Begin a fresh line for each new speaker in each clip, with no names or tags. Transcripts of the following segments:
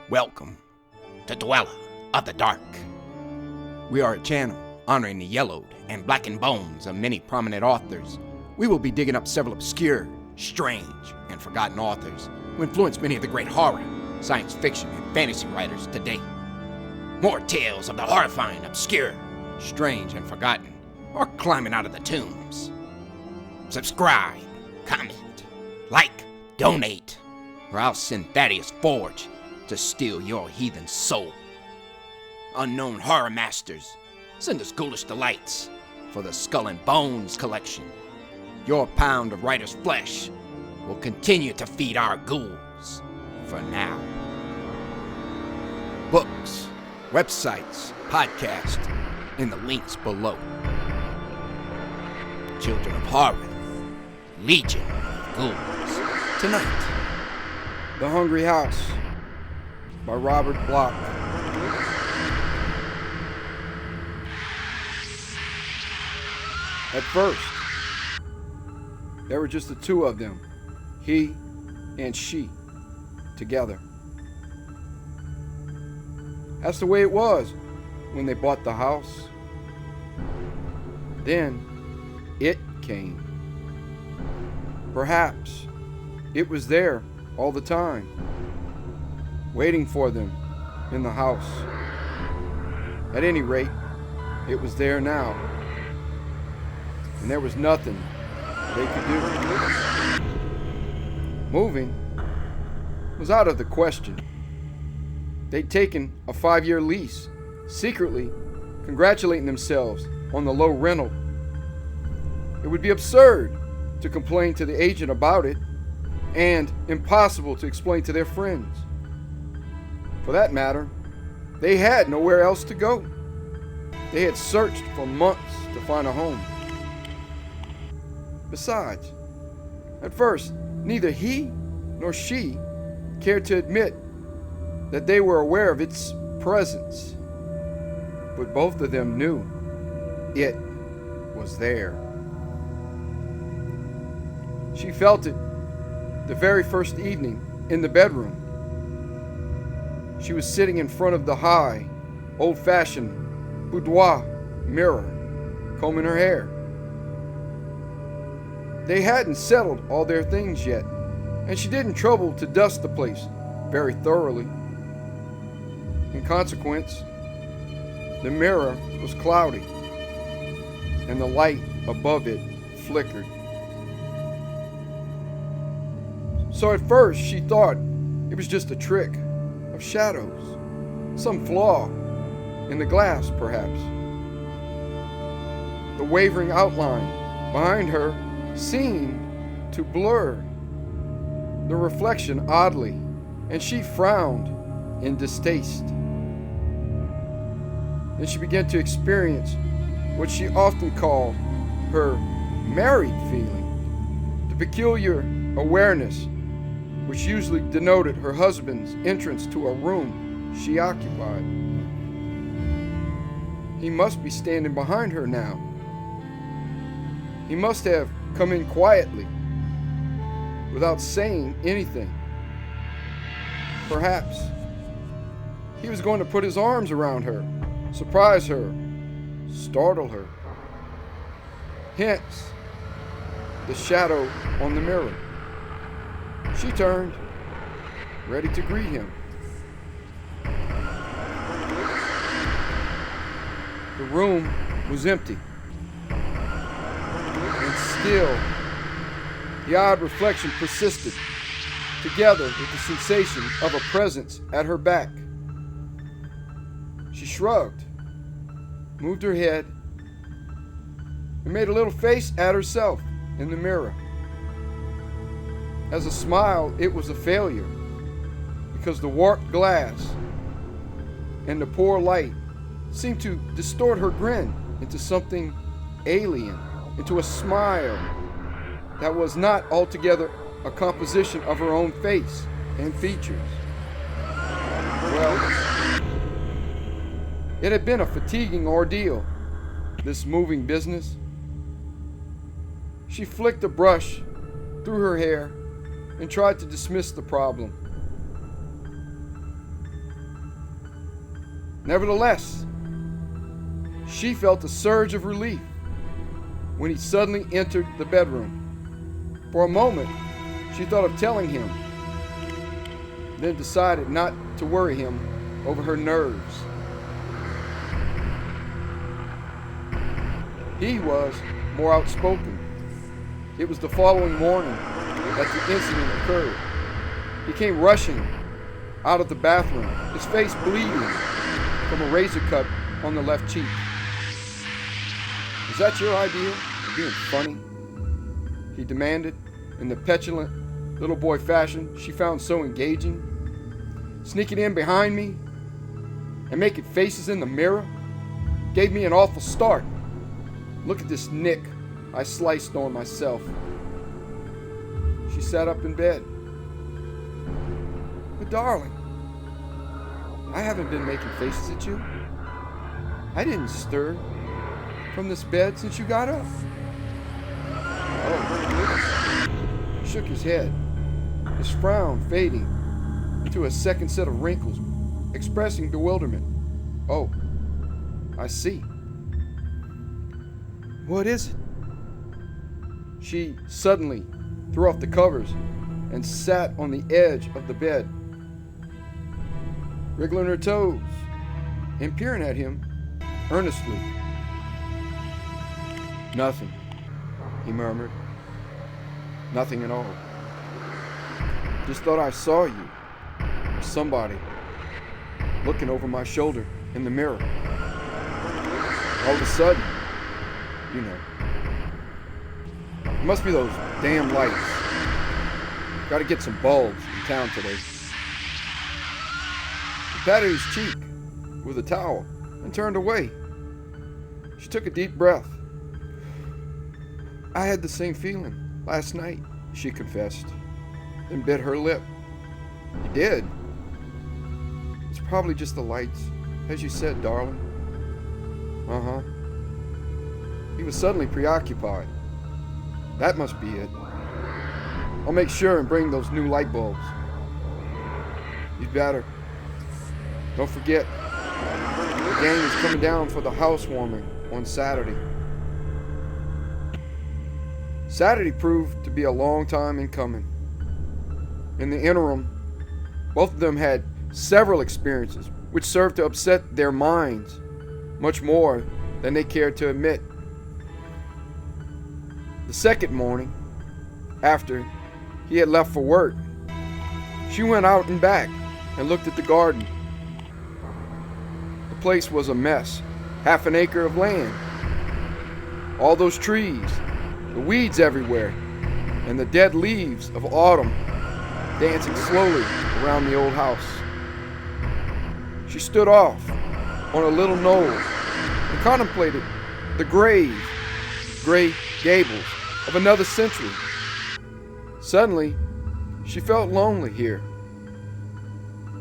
Welcome to Dweller of the Dark. We are a channel honoring the yellowed and blackened bones of many prominent authors. We will be digging up several obscure, strange, and forgotten authors who influenced many of the great horror, science fiction, and fantasy writers today. More tales of the horrifying, obscure, strange, and forgotten are climbing out of the tombs. Subscribe, comment, like, donate, or I'll send Thaddeus Forge to steal your heathen soul. Unknown horror masters, send us ghoulish delights for the Skull and Bones collection. Your pound of writer's flesh will continue to feed our ghouls for now. Books, websites, podcasts, in the links below. Children of Horror, Legion of Ghouls. Tonight,
The Hungry House by Robert Bloch. At first, there were just the two of them, he and she, together. That's the way it was when they bought the house. Then, it came. Perhaps it was there all the time, waiting for them in the house. At any rate, it was there now, and there was nothing they could do. Moving was out of the question. They'd taken a 5-year lease, secretly congratulating themselves on the low rental. It would be absurd to complain to the agent about it, and impossible to explain to their friends. For that matter, they had nowhere else to go. They had searched for months to find a home. Besides, at first, neither he nor she cared to admit that they were aware of its presence. But both of them knew it was there. She felt it the very first evening in the bedroom. She was sitting in front of the high, old-fashioned boudoir mirror, combing her hair. They hadn't settled all their things yet, and she didn't trouble to dust the place very thoroughly. In consequence, the mirror was cloudy, and the light above it flickered. So at first she thought it was just a trick of shadows, some flaw in the glass perhaps. The wavering outline behind her seemed to blur the reflection oddly, and she frowned in distaste. Then she began to experience what she often called her married feeling, the peculiar awareness which usually denoted her husband's entrance to a room she occupied. He must be standing behind her now. He must have come in quietly, without saying anything. Perhaps he was going to put his arms around her, surprise her, startle her. Hence, the shadow on the mirror. She turned, ready to greet him. The room was empty. And still, the odd reflection persisted, together with the sensation of a presence at her back. She shrugged, moved her head, and made a little face at herself in the mirror. As a smile, it was a failure, because the warped glass and the poor light seemed to distort her grin into something alien, into a smile that was not altogether a composition of her own face and features. Well, it had been a fatiguing ordeal, this moving business. She flicked a brush through her hair and tried to dismiss the problem. Nevertheless, she felt a surge of relief when he suddenly entered the bedroom. For a moment, she thought of telling him, then decided not to worry him over her nerves. He was more outspoken. It was the following morning that the incident occurred. He came rushing out of the bathroom, his face bleeding from a razor cut on the left cheek. "Is that your idea of being funny?" he demanded in the petulant little boy fashion she found so engaging. "Sneaking in behind me and making faces in the mirror gave me an awful start. Look at this nick I sliced on myself." She sat up in bed. "But darling, I haven't been making faces at you. I didn't stir from this bed since you got up." Oh, he shook his head, his frown fading into a second set of wrinkles, expressing bewilderment. "Oh, I see. What is it?" She suddenly threw off the covers and sat on the edge of the bed, wriggling her toes and peering at him earnestly. "Nothing," he murmured. "Nothing at all. Just thought I saw you, or somebody, looking over my shoulder in the mirror. All of a sudden, you know. It must be those damn lights. Gotta get some bulbs in town today." He patted his cheek with a towel and turned away. She took a deep breath. "I had the same feeling last night," she confessed, then bit her lip. "You did? It's probably just the lights, as you said, darling." "Uh-huh." He was suddenly preoccupied. "That must be it. I'll make sure and bring those new light bulbs." "You'd better. Don't forget, the gang is coming down for the housewarming on Saturday." Saturday proved to be a long time in coming. In the interim, both of them had several experiences which served to upset their minds much more than they cared to admit. The second morning, after he had left for work, she went out and back and looked at the garden. The place was a mess. Half an acre of land. All those trees, the weeds everywhere, and the dead leaves of autumn dancing slowly around the old house. She stood off on a little knoll and contemplated the gray gables of another century. Suddenly, she felt lonely here.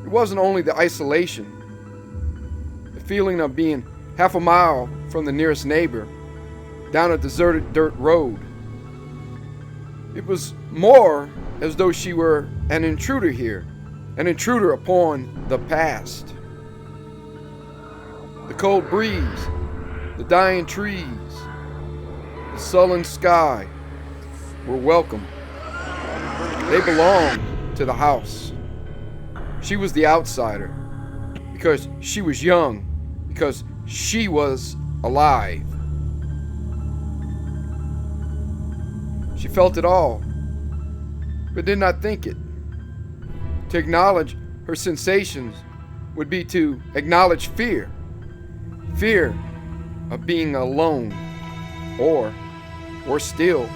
It wasn't only the isolation, the feeling of being half a mile from the nearest neighbor, down a deserted dirt road. It was more as though she were an intruder here, an intruder upon the past. The cold breeze, the dying trees, the sullen sky were welcome. They belonged to the house. She was the outsider because she was young, because she was alive. She felt it all, but did not think it. To acknowledge her sensations would be to acknowledge fear. Fear of being alone, or still,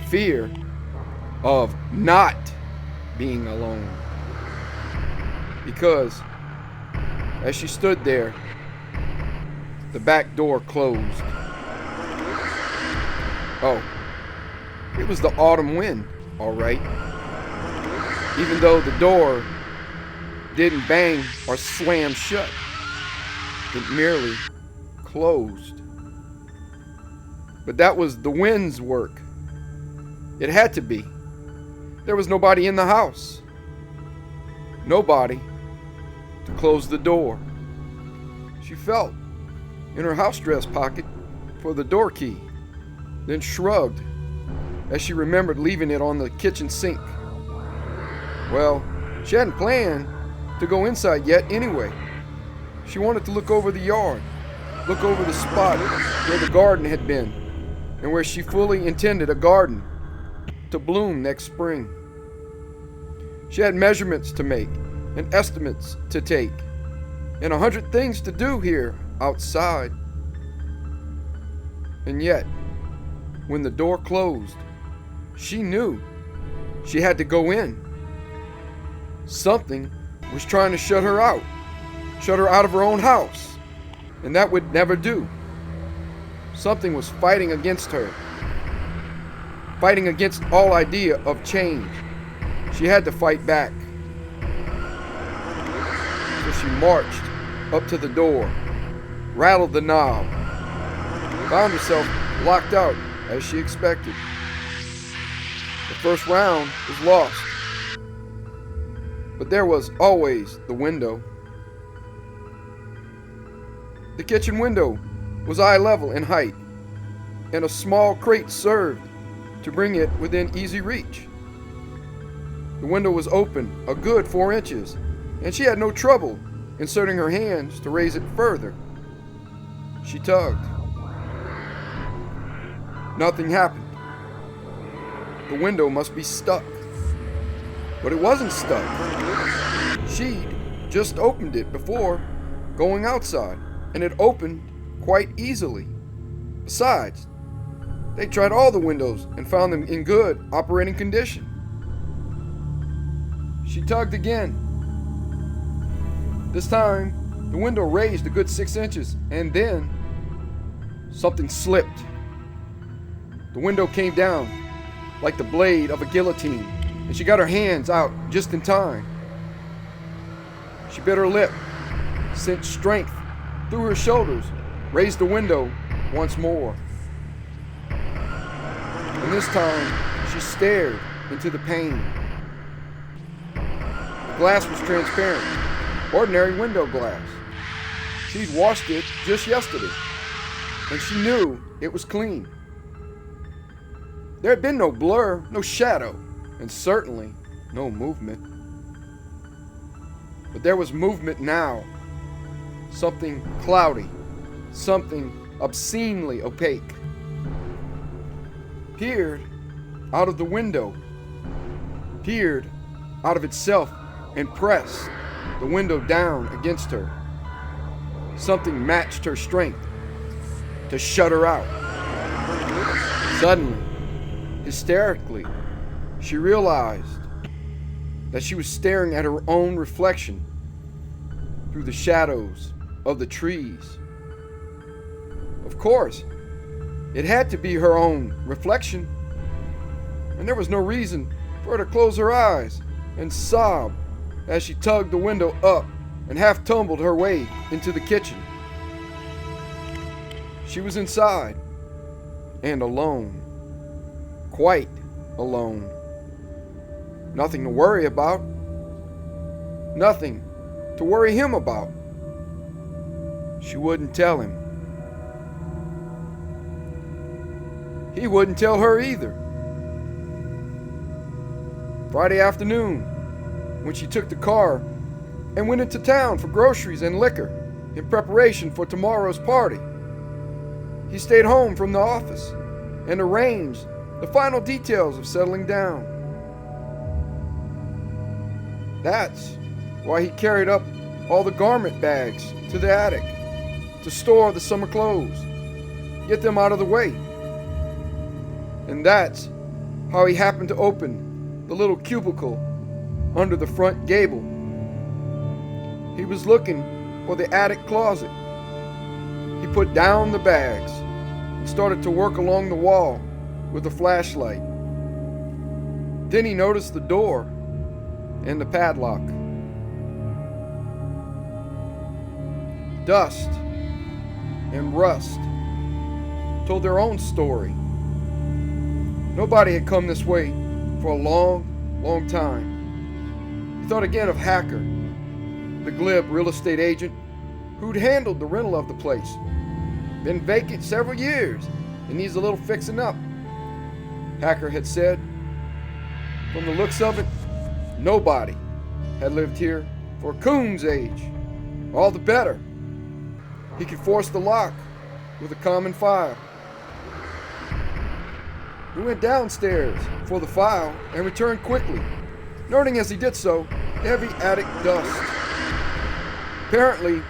fear of not being alone. Because as she stood there, the back door closed. Oh, it was the autumn wind, all right. Even though the door didn't bang or slam shut, it merely closed. But that was the wind's work. It had to be. There was nobody in the house. Nobody to close the door. She felt in her house dress pocket for the door key, then shrugged as she remembered leaving it on the kitchen sink. Well, she hadn't planned to go inside yet anyway. She wanted to look over the yard, look over the spot where the garden had been, and where she fully intended a garden to bloom next spring. She had measurements to make and estimates to take, and 100 things to do here outside. And yet, when the door closed, she knew she had to go in. Something was trying to shut her out of her own house, and that would never do. Something was fighting against her, fighting against all idea of change. She had to fight back. So she marched up to the door, rattled the knob, found herself locked out as she expected. The first round was lost, but there was always the window. The kitchen window was eye level in height, and a small crate served to bring it within easy reach. The window was open a good 4 inches, and she had no trouble inserting her hands to raise it further. She tugged. Nothing happened. The window must be stuck. But it wasn't stuck. She'd just opened it before going outside, and it opened quite easily. Besides, they tried all the windows and found them in good operating condition. She tugged again. This time, the window raised a good 6 inches, and then something slipped. The window came down like the blade of a guillotine, and she got her hands out just in time. She bit her lip, sent strength through her shoulders, raised the window once more. And this time, she stared into the pane. The glass was transparent, ordinary window glass. She'd washed it just yesterday, and she knew it was clean. There had been no blur, no shadow, and certainly no movement. But there was movement now. Something cloudy, something obscenely opaque, peered out of the window, peered out of itself, and pressed the window down against her. Something matched her strength to shut her out. Suddenly, hysterically, she realized that she was staring at her own reflection through the shadows of the trees. Of course, it had to be her own reflection, and there was no reason for her to close her eyes and sob as she tugged the window up and half tumbled her way into the kitchen. She was inside and alone, quite alone. Nothing to worry about, nothing to worry him about. She wouldn't tell him. He wouldn't tell her either. Friday afternoon, when she took the car and went into town for groceries and liquor in preparation for tomorrow's party, he stayed home from the office and arranged the final details of settling down. That's why he carried up all the garment bags to the attic to store the summer clothes, get them out of the way. And that's how he happened to open the little cubicle under the front gable. He was looking for the attic closet. He put down the bags and started to work along the wall with a flashlight. Then he noticed the door and the padlock. Dust and rust told their own story. Nobody had come this way for a long, long time. He thought again of Hacker, the glib real estate agent who'd handled the rental of the place. Been vacant several years and needs a little fixing up, Hacker had said. From the looks of it, nobody had lived here for Coon's age. All the better. He could force the lock with a common file. He went downstairs for the file and returned quickly, noting as he did so heavy attic dust. Apparently,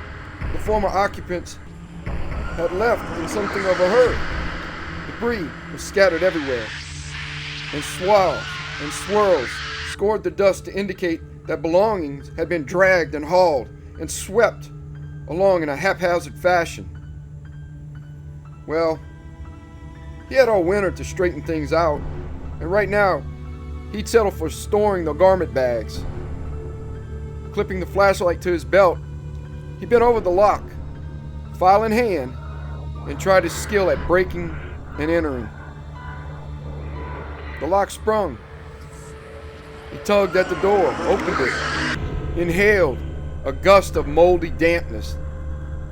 the former occupants had left in something of a hurry. Debris was scattered everywhere, and swirls and swirls scored the dust to indicate that belongings had been dragged and hauled and swept along in a haphazard fashion. Well, he had all winter to straighten things out, and right now, he'd settle for storing the garment bags. Clipping the flashlight to his belt, he bent over the lock, file in hand, and tried his skill at breaking and entering. The lock sprung. He tugged at the door, opened it, inhaled a gust of moldy dampness,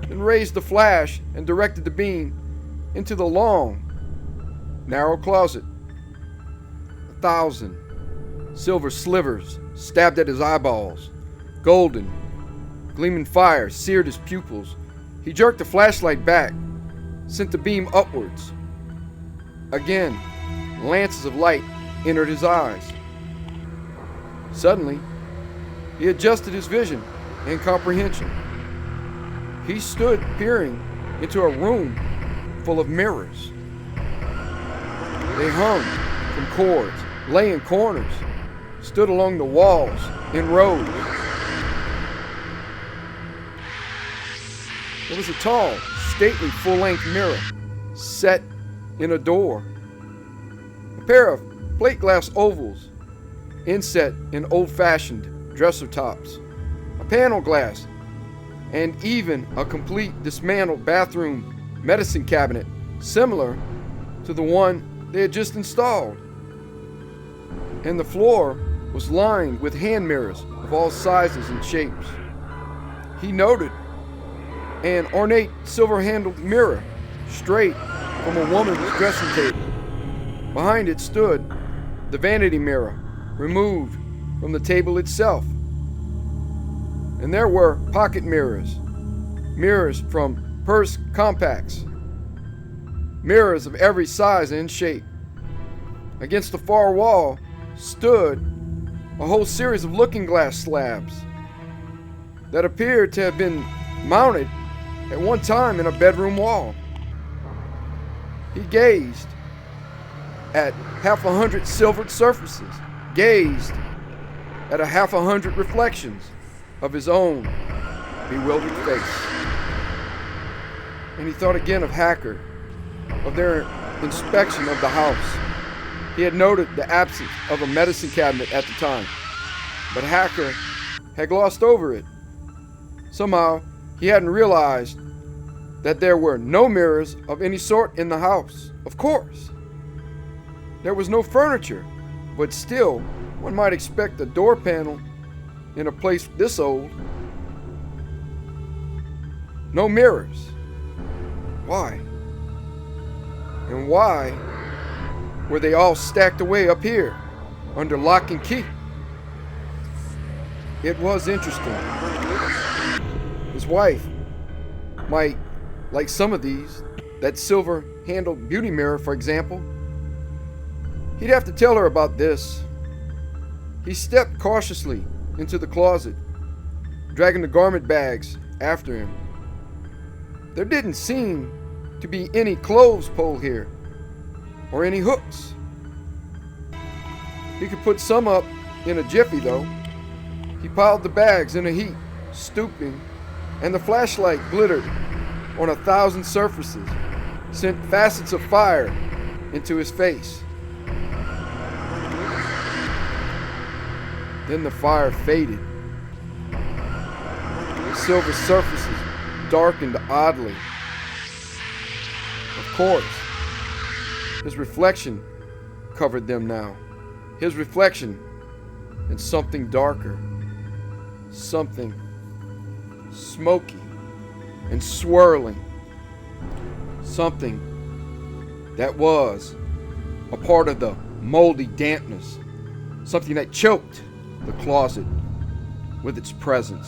then raised the flash and directed the beam into the long, narrow closet. 1,000 silver slivers stabbed at his eyeballs. Golden, gleaming fire seared his pupils. He jerked the flashlight back, sent the beam upwards. Again, lances of light entered his eyes. Suddenly, he adjusted his vision and comprehension. He stood peering into a room full of mirrors. They hung from cords, lay in corners, stood along the walls in rows. There was a tall, stately full-length mirror set in a door. A pair of plate glass ovals inset in old-fashioned dresser tops. A panel glass, and even a complete dismantled bathroom medicine cabinet similar to the one they had just installed. And the floor was lined with hand mirrors of all sizes and shapes. He noted an ornate silver-handled mirror straight from a woman's dressing table. Behind it stood the vanity mirror, removed from the table itself. And there were pocket mirrors, mirrors from purse compacts, mirrors of every size and shape. Against the far wall stood a whole series of looking glass slabs that appeared to have been mounted at one time in a bedroom wall. He gazed at 100 silvered surfaces, gazed at 100 reflections of his own bewildered face. And he thought again of Hacker, of their inspection of the house. He had noted the absence of a medicine cabinet at the time, but Hacker had glossed over it. Somehow, he hadn't realized that there were no mirrors of any sort in the house. Of course. There was no furniture, but still, one might expect a door panel in a place this old. No mirrors. Why? And why were they all stacked away up here under lock and key? It was interesting. His wife might like some of these, that silver-handled beauty mirror, for example. He'd have to tell her about this. He stepped cautiously into the closet, dragging the garment bags after him. There didn't seem to be any clothes pole here, or any hooks. He could put some up in a jiffy, though. He piled the bags in a heap, stooping, and the flashlight glittered on 1,000 surfaces, sent facets of fire into his face. Then the fire faded. The silver surfaces darkened oddly. Of course, his reflection covered them now. His reflection and something darker, something smoky and swirling. Something that was a part of the moldy dampness. Something that choked the closet with its presence.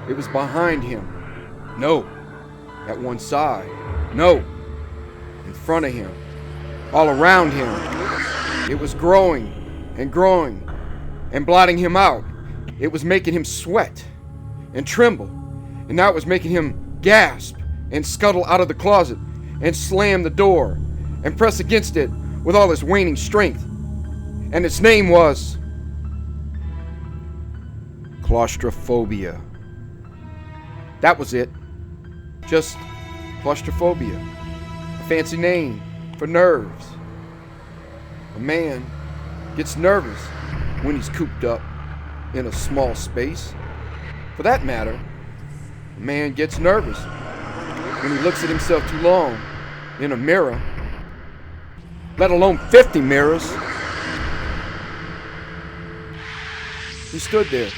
It was behind him. No. At one side. No. In front of him. All around him. It was growing and growing and blotting him out. It was making him sweat and tremble. And now it was making him gasp and scuttle out of the closet and slam the door and press against it with all his waning strength. And its name was claustrophobia. That was it. Just claustrophobia. A fancy name for nerves. A man gets nervous when he's cooped up in a small space. For that matter, a man gets nervous when he looks at himself too long in a mirror, let alone 50 mirrors. He stood there,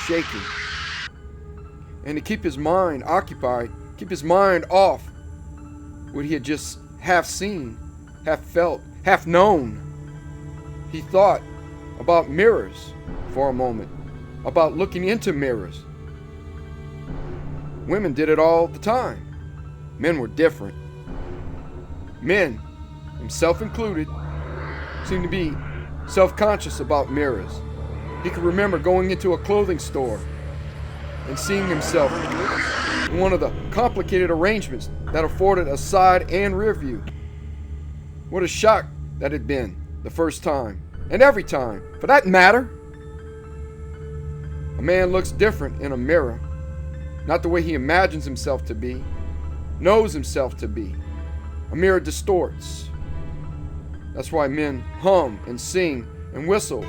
shaking. And to keep his mind occupied, keep his mind off what he had just half seen, half felt, half known, he thought about mirrors for a moment, about looking into mirrors. Women did it all the time. Men were different. Men, himself included, seemed to be self-conscious about mirrors. He could remember going into a clothing store and seeing himself in one of the complicated arrangements that afforded a side and rear view. What a shock that had been the first time, and every time, for that matter. A man looks different in a mirror, not the way he imagines himself to be, knows himself to be. A mirror distorts. That's why men hum and sing and whistle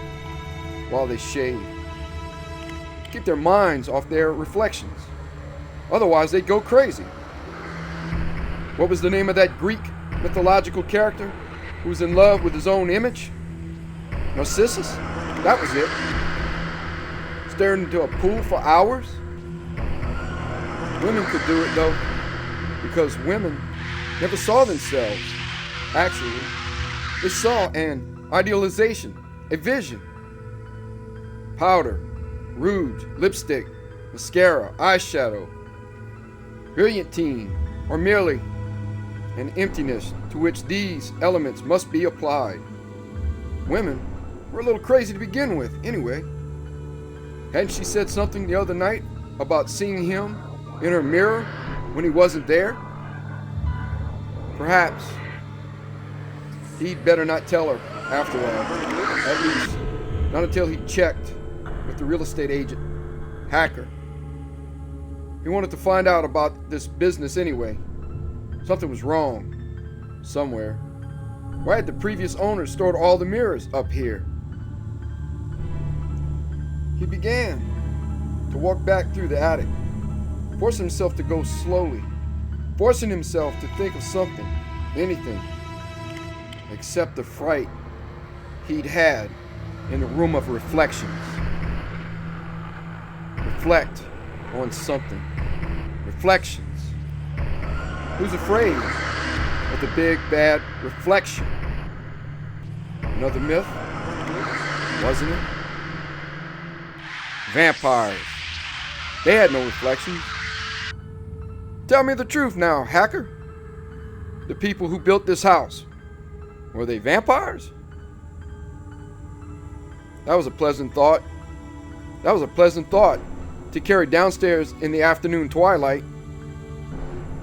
while they shave. Keep their minds off their reflections. Otherwise, they'd go crazy. What was the name of that Greek mythological character who was in love with his own image? Narcissus? That was it. Staring into a pool for hours? Women could do it though, because women never saw themselves. Actually, they saw an idealization, a vision. Powder, rouge, lipstick, mascara, eyeshadow, brilliantine, or merely an emptiness to which these elements must be applied. Women were a little crazy to begin with, anyway. Hadn't she said something the other night about seeing him in her mirror when he wasn't there? Perhaps he'd better not tell her after all. At least, not until he checked with the real estate agent, Hacker. He wanted to find out about this business anyway. Something was wrong. Somewhere. Why had the previous owner stored all the mirrors up here? He began to walk back through the attic, forcing himself to go slowly, forcing himself to think of something, anything, except the fright he'd had in the room of reflections. Reflect on something. Reflections. Who's afraid of the big bad reflection? Another myth, wasn't it? Vampires. They had no reflections. Tell me the truth now, Hacker. The people who built this house, were they vampires? That was a pleasant thought. That was a pleasant thought to carry downstairs in the afternoon twilight,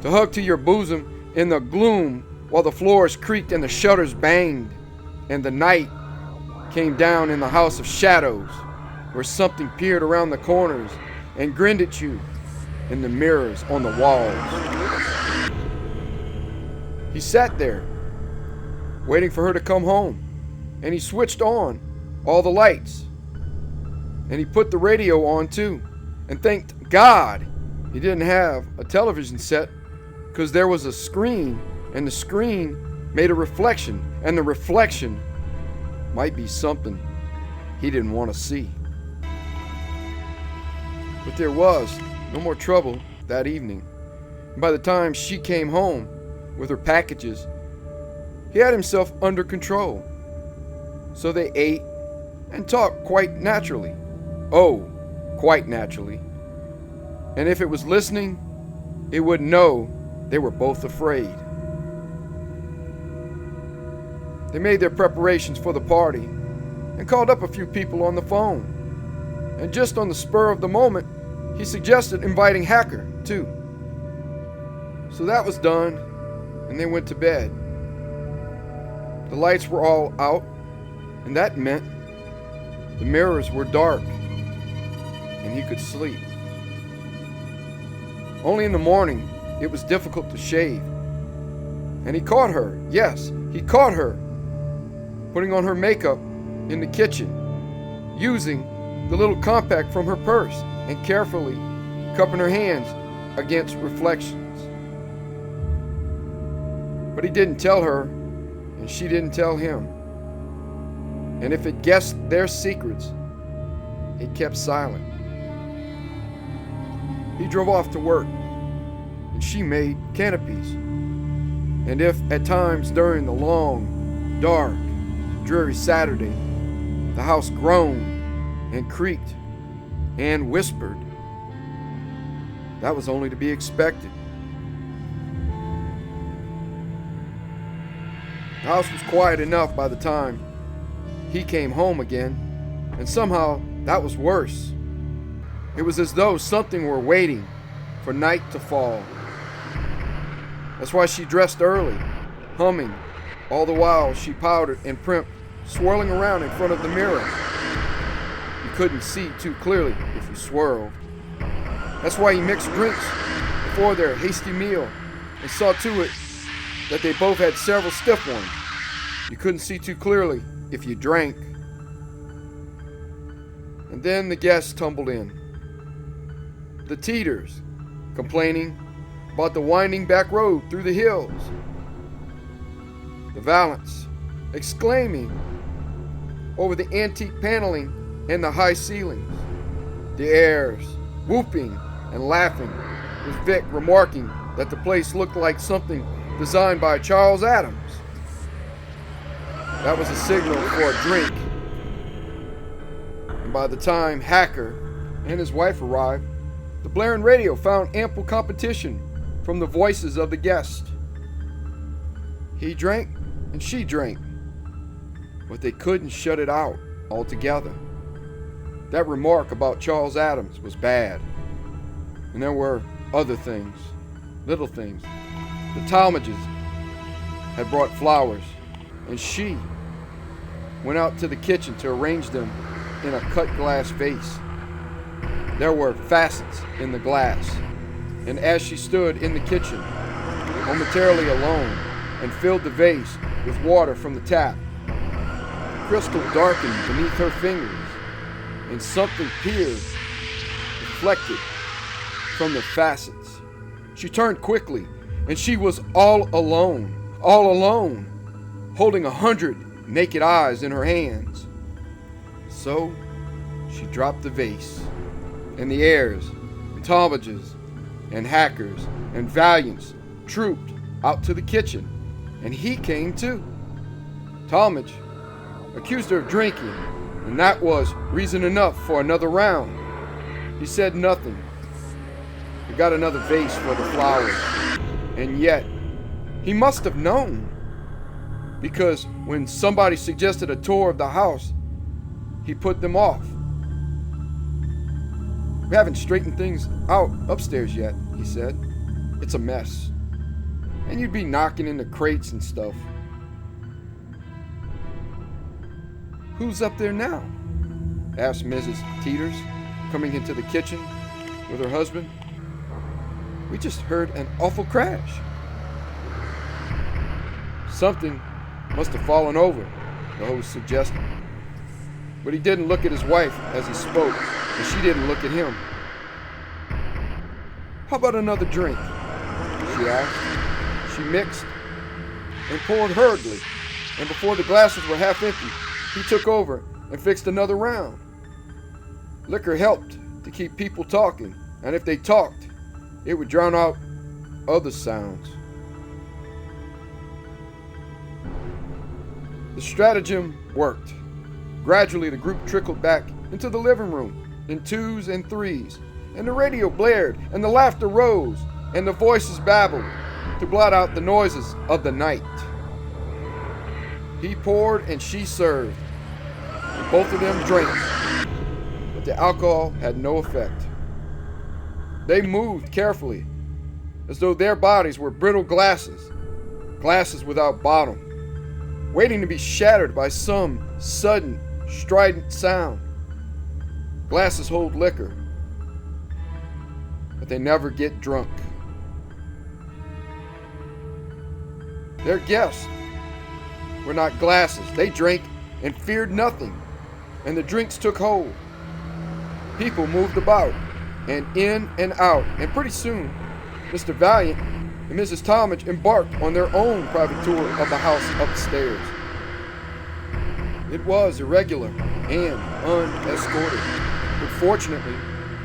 to hug to your bosom in the gloom while the floors creaked and the shutters banged, and the night came down in the house of shadows, where something peered around the corners and grinned at you in the mirrors on the walls. He sat there, waiting for her to come home, and he switched on all the lights, and he put the radio on too, and thanked God he didn't have a television set, because there was a screen, and the screen made a reflection, and the reflection might be something he didn't want to see. But there was no more trouble that evening. And by the time she came home with her packages, he had himself under control. So they ate and talked quite naturally. Oh, quite naturally. And if it was listening, it would know they were both afraid. They made their preparations for the party and called up a few people on the phone. And just on the spur of the moment, he suggested inviting Hacker, too. So that was done, and they went to bed. The lights were all out, and that meant the mirrors were dark, and he could sleep. Only in the morning, it was difficult to shave. And he caught her, yes, he caught her, putting on her makeup in the kitchen, using the little compact from her purse and carefully cupping her hands against reflections. But he didn't tell her, and she didn't tell him. And if it guessed their secrets, it kept silent. He drove off to work, and she made canopies. And if at times during the long, dark, dreary Saturday, the house groaned and creaked and whispered, that was only to be expected. The house was quiet enough by the time he came home again, and somehow that was worse. It was as though something were waiting for night to fall. That's why she dressed early, humming, all the while she powdered and primped, swirling around in front of the mirror. You couldn't see too clearly if you swirled. That's why he mixed drinks before their hasty meal and saw to it that they both had several stiff ones. You couldn't see too clearly if you drank. And then the guests tumbled in. The Teeters, complaining about the winding back road through the hills. The Vallants, exclaiming over the antique paneling and the high ceilings. The Heirs, whooping and laughing, with Vic remarking that the place looked like something designed by Charles Adams. That was a signal for a drink. And by the time Hacker and his wife arrived, the blaring radio found ample competition from the voices of the guests. He drank and she drank, but they couldn't shut it out altogether. That remark about Charles Adams was bad. And there were other things, little things. The Talmadges had brought flowers, and she went out to the kitchen to arrange them in a cut glass vase. There were facets in the glass, and as she stood in the kitchen, momentarily alone, and filled the vase with water from the tap, the crystal darkened beneath her fingers, and something peered, reflected from the facets. She turned quickly, and she was all alone, holding 100 naked eyes in her hands. So she dropped the vase, and the Heirs, and Talmadges, and Hackers, and Valiants trooped out to the kitchen, and he came too. Talmadge accused her of drinking, and that was reason enough for another round. He said nothing. He got another vase for the flowers, and yet he must have known, because when somebody suggested a tour of the house, he put them off. We haven't straightened things out upstairs yet, he said. It's a mess. And you'd be knocking into crates and stuff. Who's up there now? Asked Mrs. Teeters, coming into the kitchen with her husband. We just heard an awful crash. Something must have fallen over, the host suggested. But he didn't look at his wife as he spoke, and she didn't look at him. How about another drink? She asked. She mixed and poured hurriedly, and before the glasses were half empty, he took over and fixed another round. Liquor helped to keep people talking, and if they talked, it would drown out other sounds. The stratagem worked. Gradually, the group trickled back into the living room in twos and threes, and the radio blared, and the laughter rose, and the voices babbled to blot out the noises of the night. He poured and she served, and both of them drank, but the alcohol had no effect. They moved carefully, as though their bodies were brittle glasses without bottom, waiting to be shattered by some sudden, strident sound. Glasses hold liquor, but they never get drunk. Their guests were not glasses. They drank and feared nothing, and the drinks took hold. People moved about, and in and out, and pretty soon, Mr. Valiant and Mrs. Talmadge embarked on their own private tour of the house upstairs. It was irregular and unescorted, but fortunately,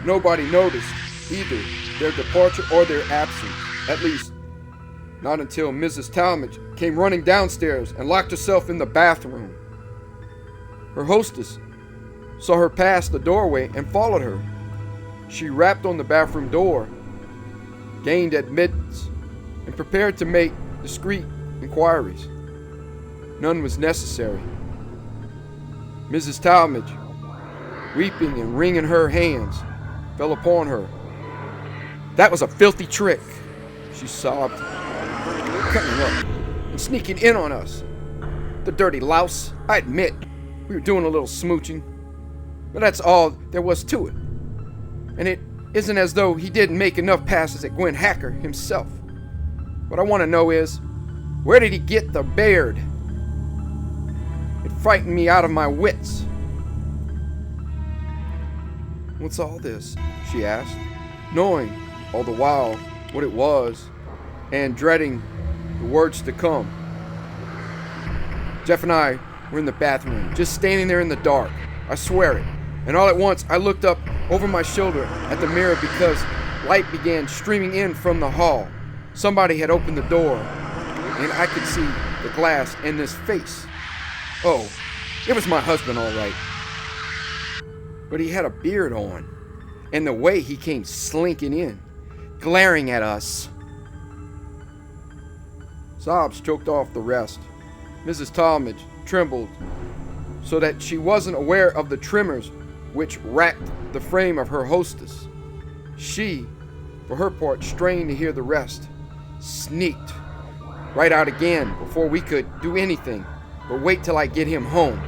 nobody noticed either their departure or their absence, at least not until Mrs. Talmadge came running downstairs and locked herself in the bathroom. Her hostess saw her pass the doorway and followed her. She rapped on the bathroom door, gained admittance, and prepared to make discreet inquiries. None was necessary. Mrs. Talmadge, weeping and wringing her hands, fell upon her. "That was a filthy trick," she sobbed. "Coming up and sneaking in on us. The dirty louse. I admit, we were doing a little smooching, but that's all there was to it. And it isn't as though he didn't make enough passes at Gwen Hacker himself. What I want to know is, where did he get the beard? It frightened me out of my wits." "What's all this?" she asked, knowing all the while what it was and dreading the words to come. "Jeff and I were in the bathroom, just standing there in the dark. I swear it. And all at once I looked up over my shoulder at the mirror because light began streaming in from the hall. Somebody had opened the door, and I could see the glass and this face. Oh, it was my husband, all right. But he had a beard on, and the way he came slinking in, glaring at us." Sobs choked off the rest. Mrs. Talmadge trembled so that she wasn't aware of the tremors which racked the frame of her hostess. She, for her part, strained to hear the rest, sneaked right out again before we could do anything but wait till I get him home,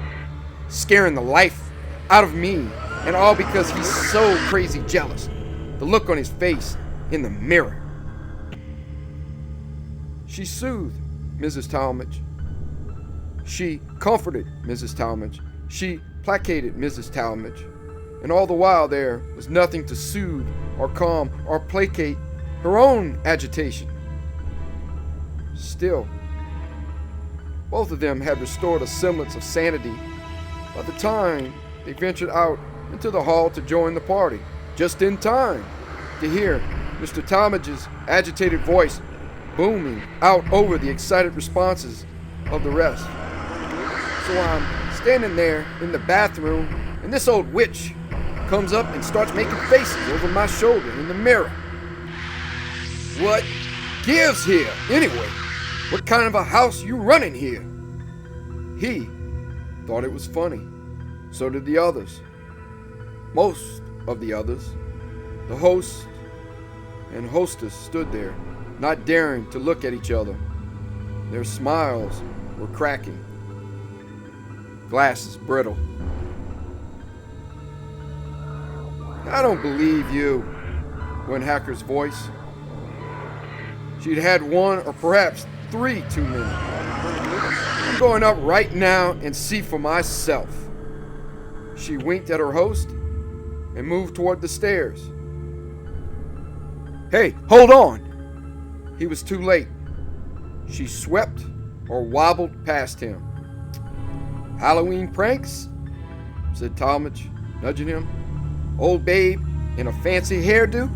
scaring the life out of me, and all because he's so crazy jealous. The look on his face in the mirror. She soothed Mrs. Talmadge. She comforted Mrs. Talmadge. She placated Mrs. Talmadge. And all the while there was nothing to soothe or calm or placate her own agitation. Still, both of them had restored a semblance of sanity by the time they ventured out into the hall to join the party, just in time to hear Mr. Talmadge's agitated voice booming out over the excited responses of the rest. So I'm standing there in the bathroom, and this old witch comes up and starts making faces over my shoulder in the mirror. "What gives here, anyway? What kind of a house you running here?" He thought it was funny. So did the others. Most of the others. The host and hostess stood there, not daring to look at each other. Their smiles were cracking. Glasses brittle. "I don't believe you," went Hacker's voice. She'd had one or perhaps 3 too many. "I'm going up right now and see for myself." She winked at her host and moved toward the stairs. "Hey, hold on!" He was too late. She swept or wobbled past him. "Halloween pranks?" said Talmadge, nudging him. "Old babe in a fancy hairdo?"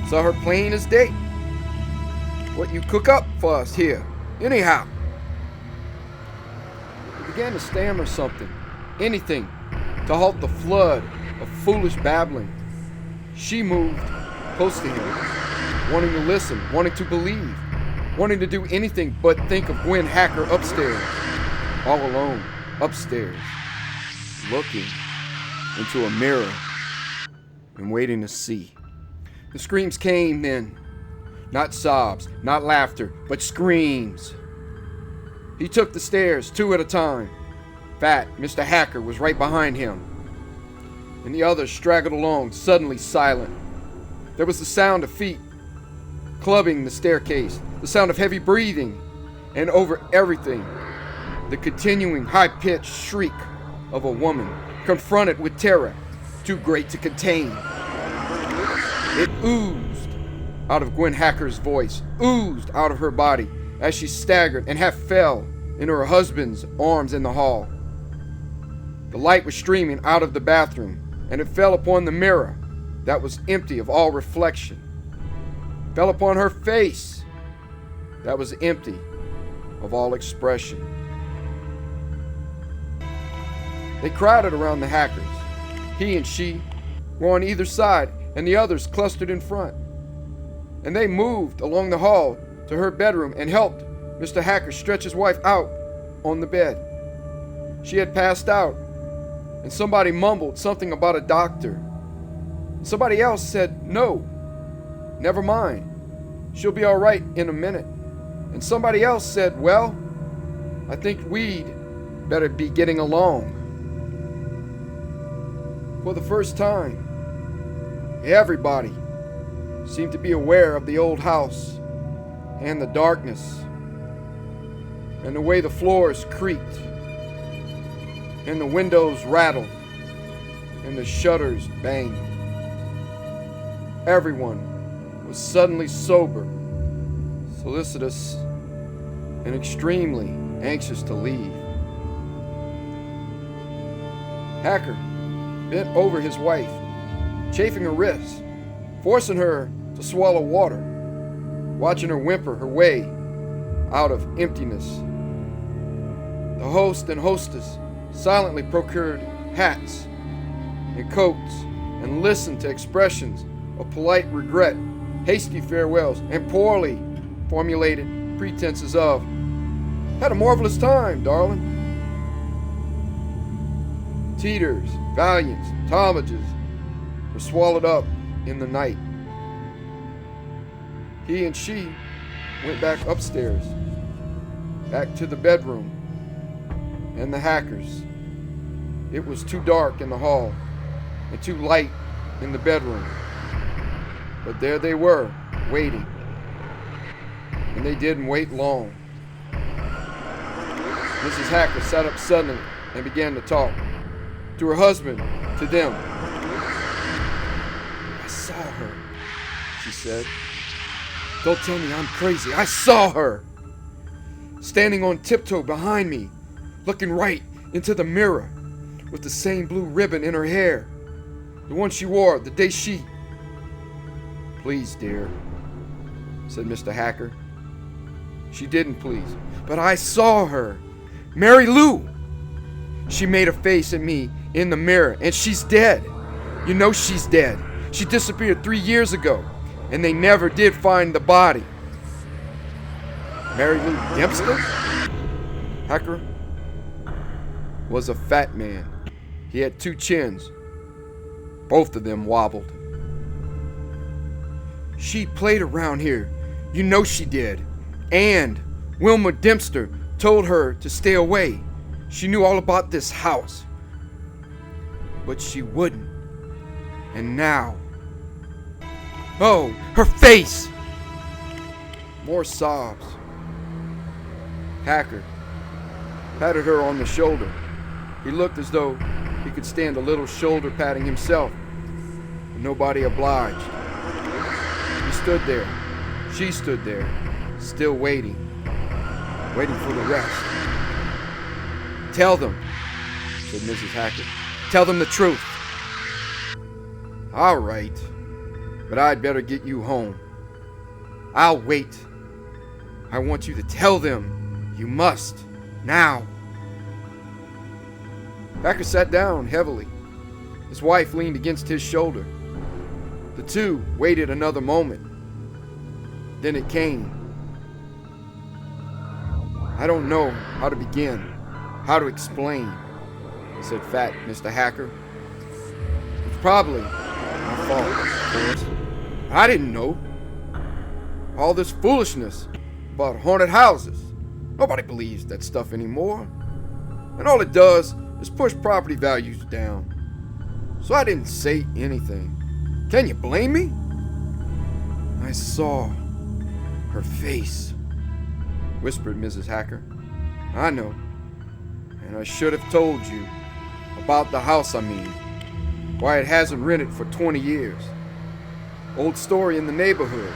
Saw her plain as day. What you cook up for us here, anyhow? He began to stammer something, anything, to halt the flood of foolish babbling. She moved close to him, wanting to listen, wanting to believe, wanting to do anything but think of Gwen Hacker upstairs, all alone, upstairs, looking into a mirror and waiting to see. The screams came then. Not sobs, not laughter, but screams. He took the stairs, 2 at a time. Fat Mr. Hacker was right behind him, and the others straggled along, suddenly silent. There was the sound of feet clubbing the staircase, the sound of heavy breathing, and over everything, the continuing high-pitched shriek of a woman confronted with terror too great to contain. It oozed out of Gwen Hacker's voice, oozed out of her body as she staggered and half fell into her husband's arms in the hall. The light was streaming out of the bathroom, and it fell upon the mirror that was empty of all reflection. Fell upon her face that was empty of all expression. They crowded around the Hackers. He and she were on either side, and the others clustered in front. And they moved along the hall to her bedroom and helped Mr. Hacker stretch his wife out on the bed. She had passed out, and somebody mumbled something about a doctor. Somebody else said, "No, never mind. She'll be all right in a minute." And somebody else said, "Well, I think we'd better be getting along." For the first time, everybody seemed to be aware of the old house and the darkness and the way the floors creaked and the windows rattled and the shutters banged. Everyone was suddenly sober, solicitous, and extremely anxious to leave. Hacker bent over his wife, chafing her wrists, forcing her to swallow water, watching her whimper her way out of emptiness. The host and hostess silently procured hats and coats and listened to expressions of polite regret, hasty farewells, and poorly formulated pretenses of, "Had a marvelous time, darling." Teeters, Valiants, Talmadges were swallowed up in the night. He and she went back upstairs, back to the bedroom and the Hackers. It was too dark in the hall and too light in the bedroom. But there they were, waiting. And they didn't wait long. Mrs. Hacker sat up suddenly and began to talk. To her husband, to them. "I saw her," she said. "Don't tell me I'm crazy. I saw her! Standing on tiptoe behind me, looking right into the mirror, with the same blue ribbon in her hair. The one she wore the day she..." "Please, dear," said Mr. Hacker. She didn't please. "But I saw her. Mary Lou! She made a face at me in the mirror, and she's dead. You know she's dead. She disappeared 3 years ago, and they never did find the body." Mary Lou Dempster? Hacker was a fat man. He had 2 chins. Both of them wobbled. "She played around here. You know she did. And Wilma Dempster told her to stay away. She knew all about this house. But she wouldn't. And now... Oh, her face!" More sobs. Hacker patted her on the shoulder. He looked as though he could stand a little shoulder patting himself. But nobody obliged. He stood there. She stood there, still waiting. Waiting for the rest. "Tell them," said Mrs. Hacker. "Tell them the truth." "All right," but I'd better get you home. I'll wait. I want you to tell them. You must. Now. Hacker sat down heavily. His wife leaned against his shoulder. The two waited another moment. Then it came. I don't know how to begin, how to explain, said fat Mr. Hacker. It's probably my fault, of course. I didn't know. All this foolishness about haunted houses. Nobody believes that stuff anymore. And all it does is push property values down. So I didn't say anything. Can you blame me? I saw her face, whispered Mrs. Hacker. I know. And I should have told you about the house, why it hasn't rented for 20 years. Old story in the neighborhood.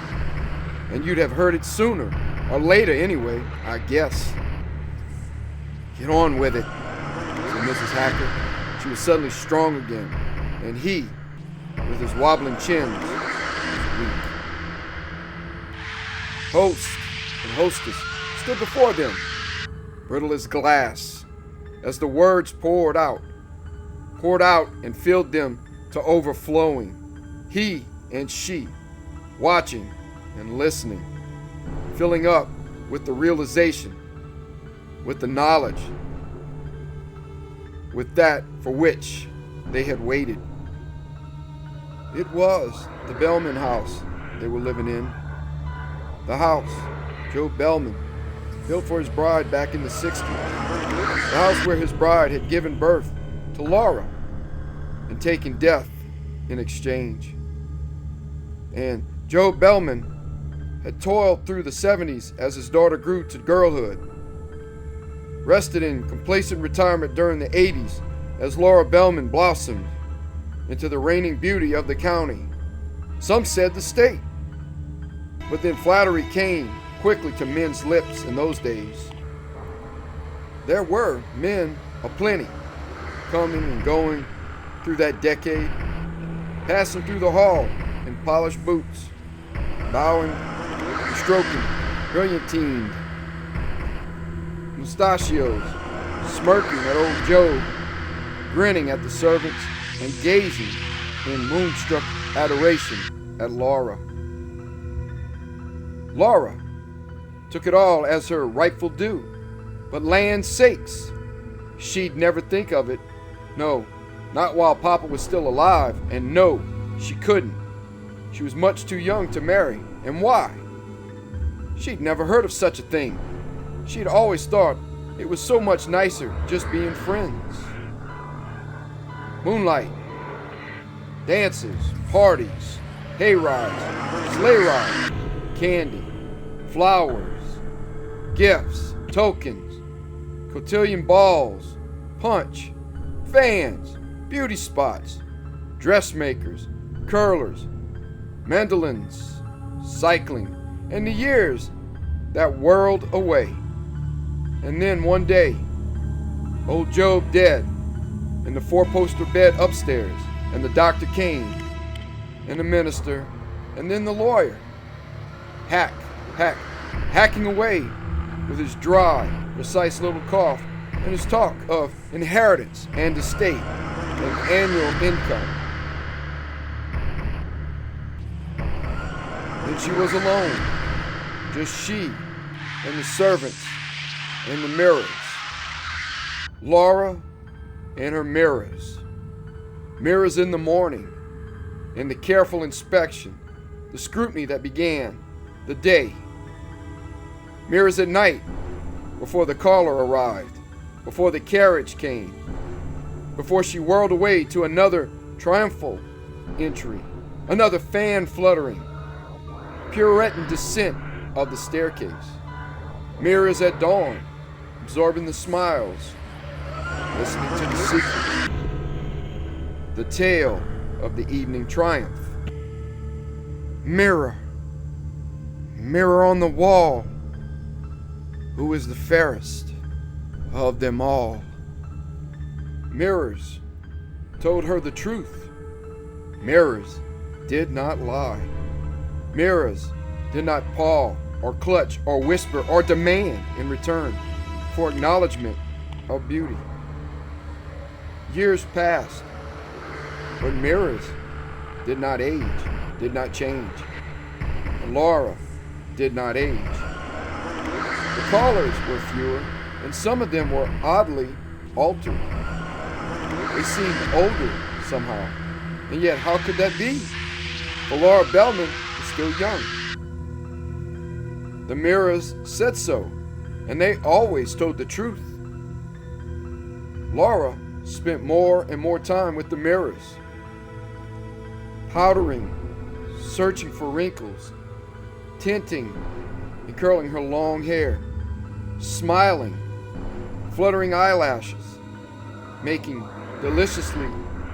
And you'd have heard it sooner, or later anyway, I guess. Get on with it, said Mrs. Hacker. She was suddenly strong again, and he, with his wobbling chins, was weak. Host and hostess stood before them, brittle as glass, as the words poured out and filled them to overflowing. He and she, watching and listening, filling up with the realization, with the knowledge, with that for which they had waited. It was the Bellman house they were living in. The house Joe Bellman built for his bride back in the 60s. The house where his bride had given birth to Laura and taken death in exchange. And Joe Bellman had toiled through the 70s as his daughter grew to girlhood, rested in complacent retirement during the 80s as Laura Bellman blossomed into the reigning beauty of the county. Some said the state. But then flattery came quickly to men's lips in those days. There were men aplenty coming and going through that decade, passing through the hall in polished boots, bowing and stroking brilliantine mustachios, smirking at old Job, grinning at the servants, and gazing in moonstruck adoration at Laura. Laura took it all as her rightful due, but land's sakes, she'd never think of it. No, not while Papa was still alive, and no, she couldn't. She was much too young to marry, and why? She'd never heard of such a thing. She'd always thought it was so much nicer just being friends. Moonlight, dances, parties, hay rides, sleigh rides, candy, flowers, gifts, tokens, cotillion balls, punch, fans, beauty spots, dressmakers, curlers, mandolins, cycling, and the years that whirled away. And then one day, old Job dead, and the four-poster bed upstairs, and the doctor came, and the minister, and then the lawyer. Hacking away with his dry, precise little cough, and his talk of inheritance and estate and annual income. Then she was alone, just she and the servants and the mirrors. Laura and her mirrors. Mirrors in the morning, and the careful inspection, the scrutiny that began the day. Mirrors at night, before the caller arrived, before the carriage came, before she whirled away to another triumphal entry, another fan fluttering, pirouetting descent of the staircase. Mirrors at dawn, absorbing the smiles, listening to the secrets, the tale of the evening triumph. Mirror, mirror on the wall, who is the fairest of them all? Mirrors told her the truth. Mirrors did not lie. Mirrors did not paw or clutch or whisper or demand in return for acknowledgement of beauty. Years passed, but mirrors did not age, did not change. And Laura did not age. The callers were fewer, and some of them were oddly altered. They seemed older somehow, and yet how could that be? For Laura Bellman was still young. The mirrors said so, and they always told the truth. Laura spent more and more time with the mirrors, powdering, searching for wrinkles, tinting and curling her long hair, smiling, fluttering eyelashes, making deliciously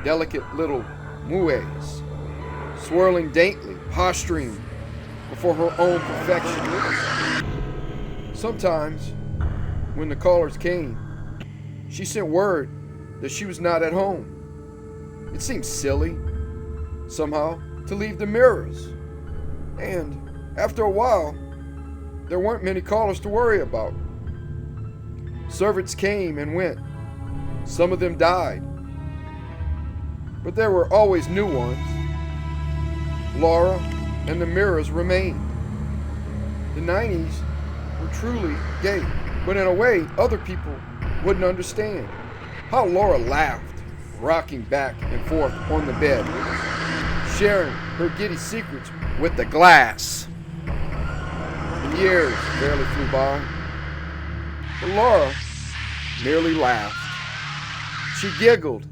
delicate little muets, swirling daintily, posturing before her own perfection. Sometimes, when the callers came, she sent word that she was not at home. It seemed silly, somehow, to leave the mirrors. And after a while, there weren't many callers to worry about. Servants came and went. Some of them died. But there were always new ones. Laura and the mirrors remained. The 90s were truly gay, but in a way other people wouldn't understand. How Laura laughed, rocking back and forth on the bed, sharing her giddy secrets with the glass. The years barely flew by, but Laura merely laughed. She giggled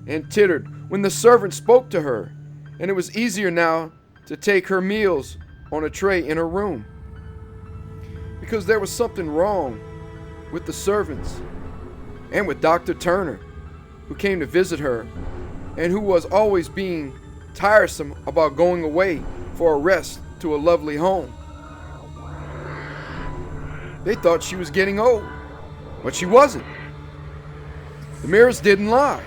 and tittered when the servant spoke to her, and it was easier now to take her meals on a tray in her room. Because there was something wrong with the servants and with Dr. Turner, who came to visit her and who was always being tiresome about going away for a rest to a lovely home. They thought she was getting old, but she wasn't. The mirrors didn't lie.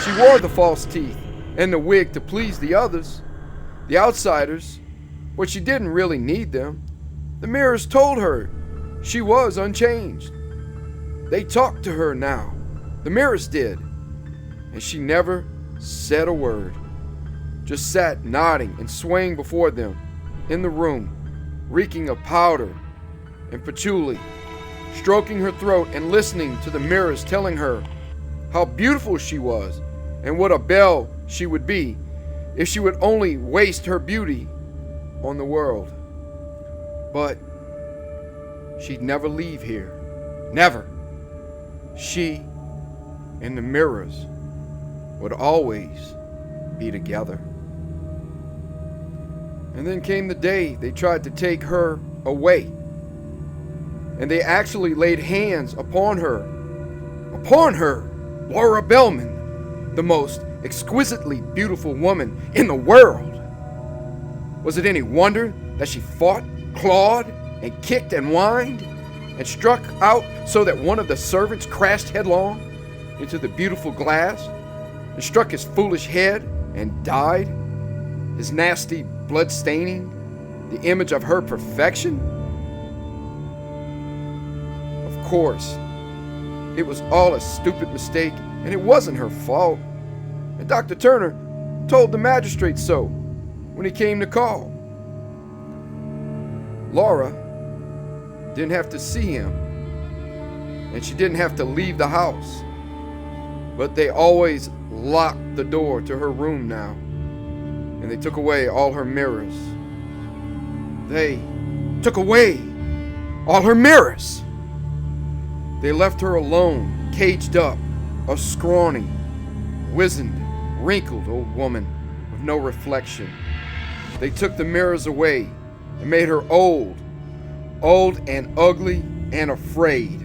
She wore the false teeth and the wig to please the others, the outsiders, but she didn't really need them. The mirrors told her she was unchanged. They talked to her now. The mirrors did. And she never said a word. Just sat nodding and swaying before them in the room, reeking of powder and patchouli, stroking her throat and listening to the mirrors telling her how beautiful she was and what a belle she would be if she would only waste her beauty on the world. But she'd never leave here. Never. She and the mirrors would always be together. And then came the day they tried to take her away. And they actually laid hands upon her. Upon her, Laura Bellman, the most exquisitely beautiful woman in the world. Was it any wonder that she fought, clawed, and kicked and whined, and struck out so that one of the servants crashed headlong into the beautiful glass and struck his foolish head and died, his nasty blood staining the image of her perfection? Of course, it was all a stupid mistake, and it wasn't her fault. And Dr. Turner told the magistrate so when he came to call. Laura didn't have to see him, and she didn't have to leave the house. But they always locked the door to her room now, and they took away all her mirrors. They took away all her mirrors. They left her alone, caged up, a scrawny, wizened, wrinkled old woman with no reflection. They took the mirrors away and made her old and ugly and afraid.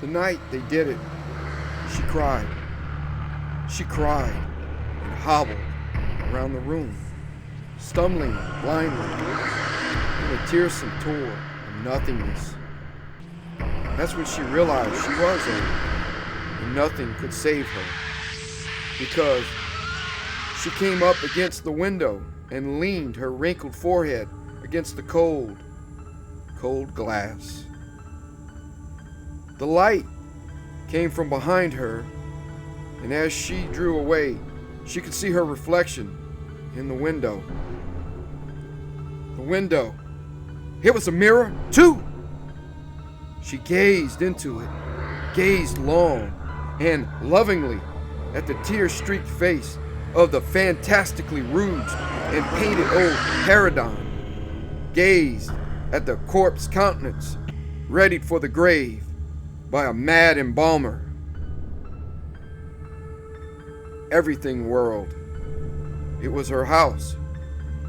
The night they did it, she cried. She cried and hobbled around the room, stumbling blindly in a tearsome tour of nothingness. That's when she realized she was old and nothing could save her, because She came up against the window and leaned her wrinkled forehead against the cold, cold glass. The light came from behind her, and as she drew away, she could see her reflection in the window. The window. It was a mirror, too! She gazed into it, gazed long and lovingly at the tear-streaked face of the fantastically rouged and painted old Paradigm, gazed at the corpse countenance readied for the grave by a mad embalmer. Everything whirled. It was her house.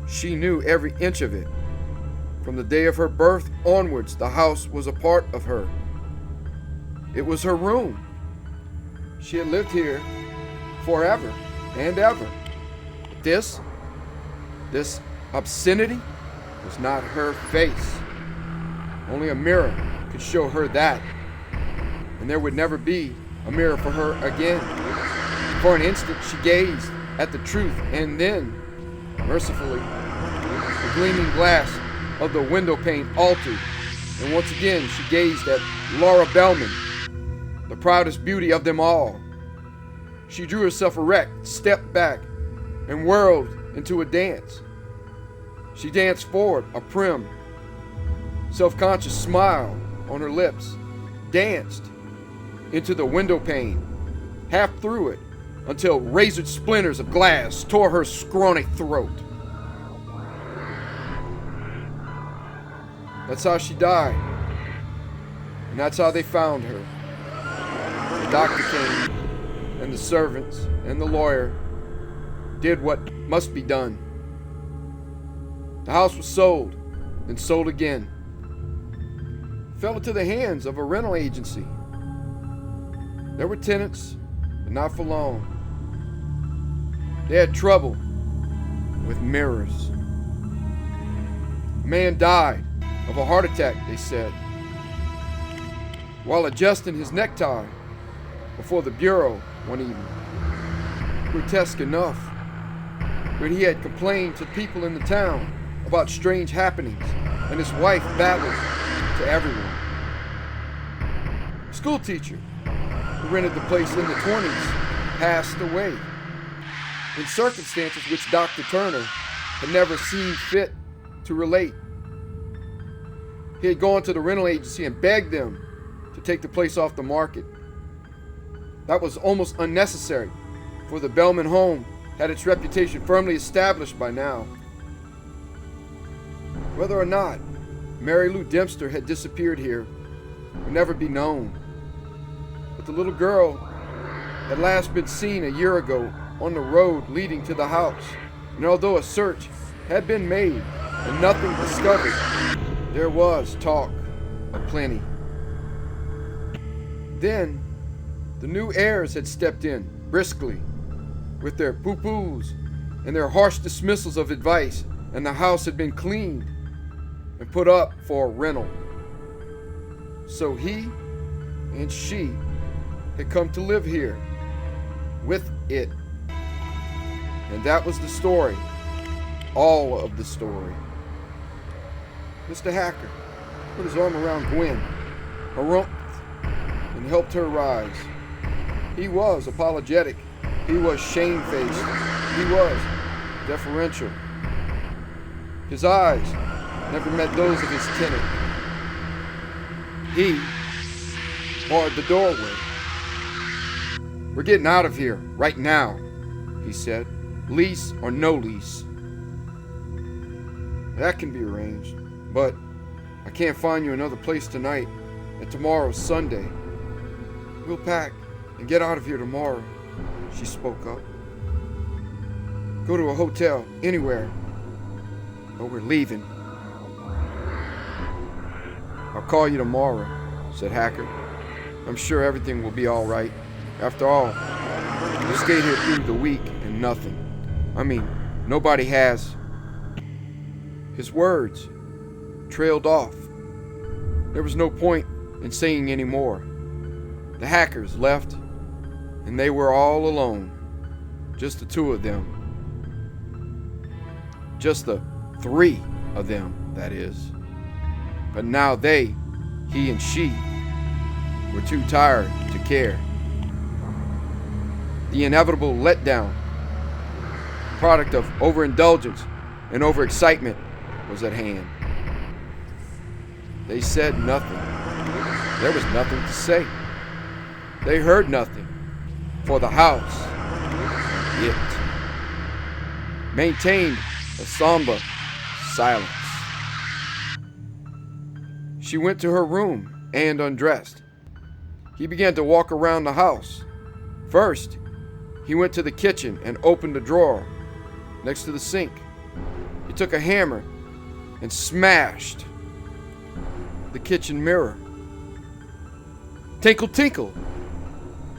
She knew every inch of it. From the day of her birth onwards, the house was a part of her. It was her room. She had lived here forever and ever. But this obscenity was not her face. Only a mirror could show her that. And there would never be a mirror for her again. For an instant she gazed at the truth, and then, mercifully, the gleaming glass of the window pane altered, and once again she gazed at Laura Bellman, the proudest beauty of them all. She drew herself erect, stepped back, and whirled into a dance. She danced forward, a prim, self-conscious smile on her lips, danced into the window pane, half through it, until razored splinters of glass tore her scrawny throat. That's how she died, and that's how they found her. The doctor came, and the servants and the lawyer did what must be done. The house was sold, and sold again. Fell into the hands of a rental agency. There were tenants, but not for long. They had trouble with mirrors. A man died of a heart attack, they said, while adjusting his necktie before the bureau one evening. Grotesque enough, but he had complained to people in the town about strange happenings, and his wife babbled to everyone. A school teacher who rented the place in the 20s passed away in circumstances which Dr. Turner had never seen fit to relate. He had gone to the rental agency and begged them to take the place off the market. That was almost unnecessary, for the Bellman home had its reputation firmly established by now. Whether or not Mary Lou Dempster had disappeared here would never be known. But the little girl had last been seen a year ago on the road leading to the house, and although a search had been made and nothing discovered, there was talk aplenty. Then the new heirs had stepped in briskly with their poo-poos and their harsh dismissals of advice, and the house had been cleaned and put up for rental. So he and she had come to live here with it. And that was the story, all of the story. Mr. Hacker put his arm around Gwen, harumphed, and helped her rise. He was apologetic. He was shamefaced. He was deferential. His eyes never met those of his tenant. He barred the doorway. "We're getting out of here right now," he said. "Lease or no lease." "That can be arranged, but I can't find you another place tonight, and tomorrow's Sunday." "We'll pack and get out of here tomorrow," she spoke up. "Go to a hotel, anywhere, but we're leaving." "I'll call you tomorrow," said Hacker. "I'm sure everything will be all right. After all, you stayed here through the week and nothing. I mean, nobody has." His words trailed off. There was no point in saying any more. The Hackers left, and they were all alone, just the two of them. Just the three of them, that is. But now he and she, were too tired to care. The inevitable letdown, product of overindulgence and overexcitement, was at hand. They said nothing. There was nothing to say. They heard nothing, for the house, it, maintained a somber silence. She went to her room and undressed. He began to walk around the house. First, he went to the kitchen and opened a drawer next to the sink. He took a hammer and smashed the kitchen mirror. Tinkle, tinkle,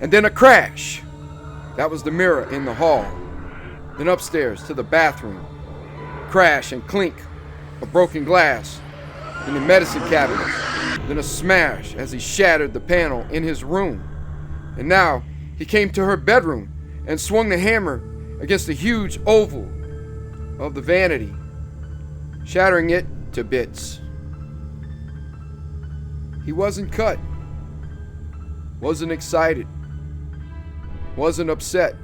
and then a crash. That was the mirror in the hall. Then upstairs to the bathroom. Crash and clink of broken glass in the medicine cabinet. Then a smash as he shattered the panel in his room. And now he came to her bedroom and swung the hammer against the huge oval of the vanity, shattering it to bits. He wasn't cut, wasn't excited, wasn't upset,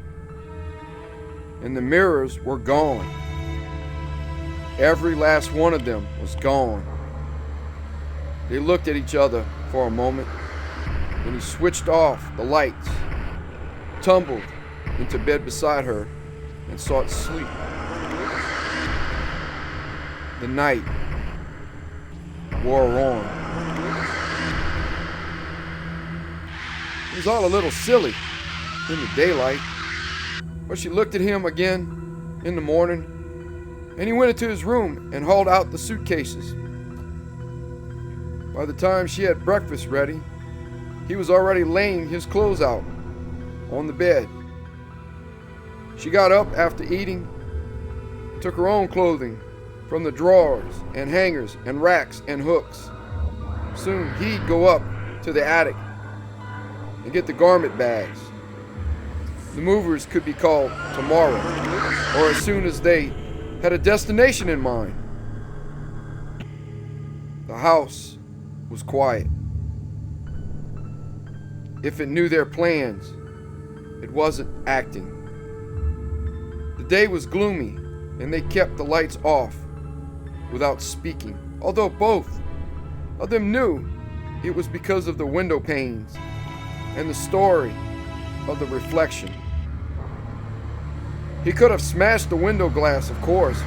and the mirrors were gone. Every last one of them was gone. They looked at each other for a moment, then he switched off the lights, tumbled into bed beside her, and sought sleep. The night wore on. It was all a little silly in the daylight, but she looked at him again in the morning, and he went into his room and hauled out the suitcases. By the time she had breakfast ready, he was already laying his clothes out on the bed. She got up after eating, took her own clothing from the drawers and hangers and racks and hooks. Soon he'd go up to the attic and get the garment bags. The movers could be called tomorrow, or as soon as they had a destination in mind. The house was quiet. If it knew their plans, it wasn't acting. The day was gloomy, and they kept the lights off without speaking, although both of them knew it was because of the window panes and the story of the reflection. He could have smashed the window glass, of course,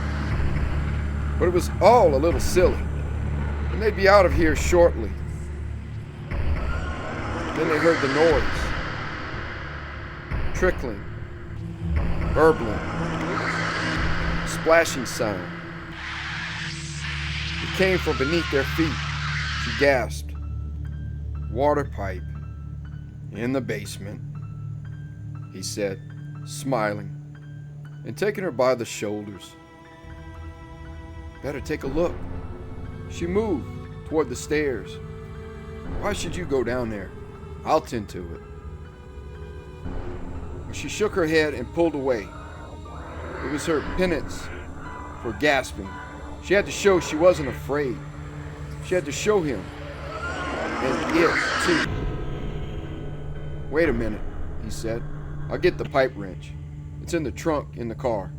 but it was all a little silly, and they'd be out of here shortly. Then they heard the noise. Trickling, burbling, splashing sound. It came from beneath their feet. She gasped. Water pipe in the basement, he said, smiling and taking her by the shoulders. Better take a look. She moved toward the stairs. Why should you go down there? I'll tend to it. She shook her head and pulled away. It was her penance for gasping. She had to show she wasn't afraid. She had to show him. And it, too. Wait a minute, he said. I'll get the pipe wrench. It's in the trunk in the car.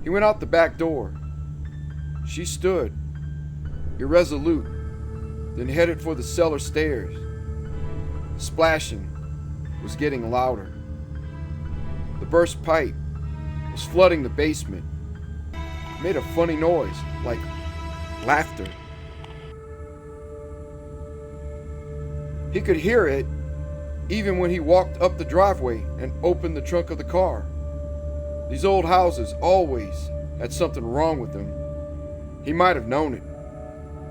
He went out the back door. She stood, irresolute, then headed for the cellar stairs. Splashing was getting louder. The burst pipe was flooding the basement. It made a funny noise, like laughter. He could hear it even when he walked up the driveway and opened the trunk of the car. These old houses always had something wrong with them. He might have known it.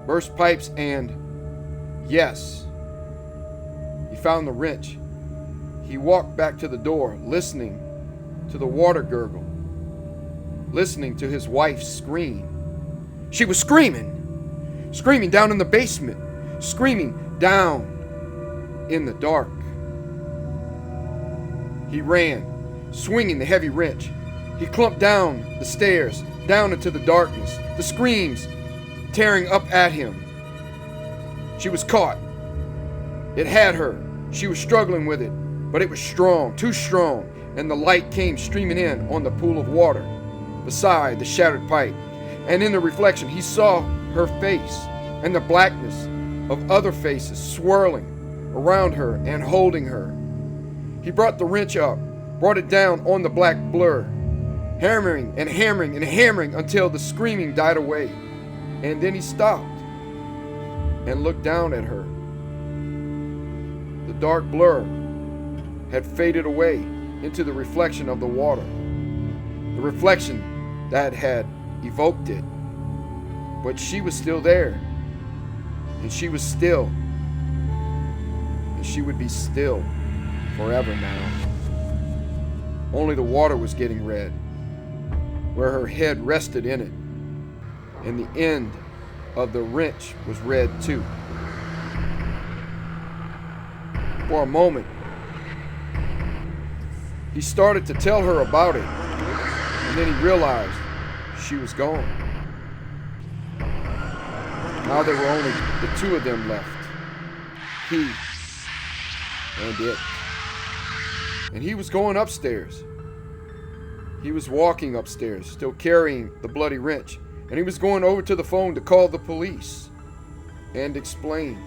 Burst pipes and, yes, he found the wrench. He walked back to the door, listening to the water gurgle, listening to his wife scream. She was screaming down in the basement, screaming down in the dark. He ran, swinging the heavy wrench. He clumped down the stairs, down into the darkness, the screams tearing up at him. She was caught. It had her. She was struggling with it, but it was strong, too strong, and the light came streaming in on the pool of water beside the shattered pipe. And in the reflection, he saw her face and the blackness of other faces swirling around her and holding her. He brought the wrench up, brought it down on the black blur, hammering and hammering and hammering until the screaming died away. And then he stopped and looked down at her. The dark blur had faded away into the reflection of the water, the reflection that had evoked it. But she was still there, and she was still, and she would be still forever now. Only the water was getting red, where her head rested in it, and the end of the wrench was red too. For a moment, he started to tell her about it, and then he realized she was gone. Now there were only the two of them left, he and it. And he was going upstairs. He was walking upstairs, still carrying the bloody wrench, and he was going over to the phone to call the police and explain.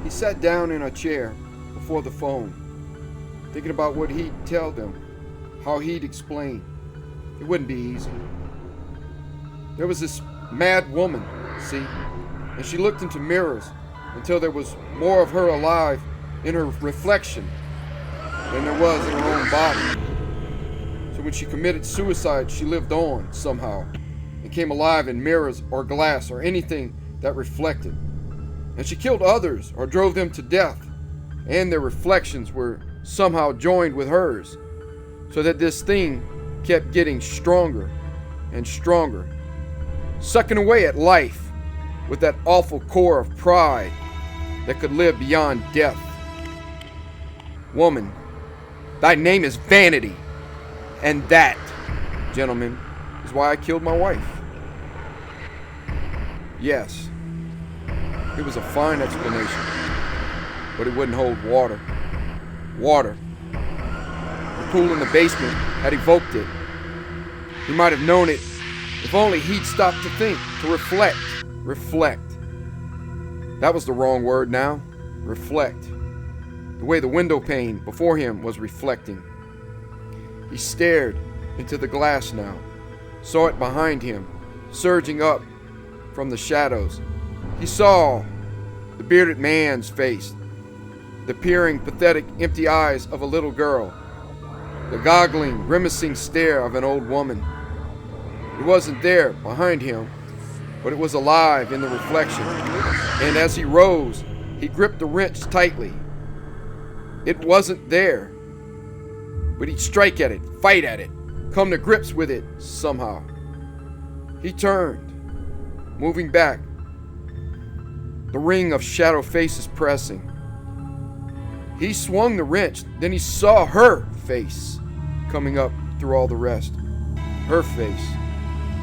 He sat down in a chair before the phone, thinking about what he'd tell them, how he'd explain. It wouldn't be easy. There was this mad woman, see, and she looked into mirrors until there was more of her alive in her reflection than there was in her own body. So when she committed suicide, she lived on somehow and came alive in mirrors or glass or anything that reflected. And she killed others or drove them to death, and their reflections were somehow joined with hers, so that this thing kept getting stronger and stronger, sucking away at life with that awful core of pride that could live beyond death. Woman, thy name is vanity, and that, gentlemen, is why I killed my wife. Yes, it was a fine explanation, but it wouldn't hold water. Water. The pool in the basement had evoked it. He might have known it if only he'd stopped to think, to reflect. Reflect. That was the wrong word now. Reflect. The way the window pane before him was reflecting. He stared into the glass now, saw it behind him, surging up from the shadows. He saw the bearded man's face, the peering, pathetic, empty eyes of a little girl, the goggling, grimacing stare of an old woman. It wasn't there behind him, but it was alive in the reflection. And as he rose, he gripped the wrench tightly. It wasn't there, but he'd strike at it, fight at it, come to grips with it somehow. He turned, moving back, the ring of shadow faces pressing. He swung the wrench, then he saw her face coming up through all the rest. Her face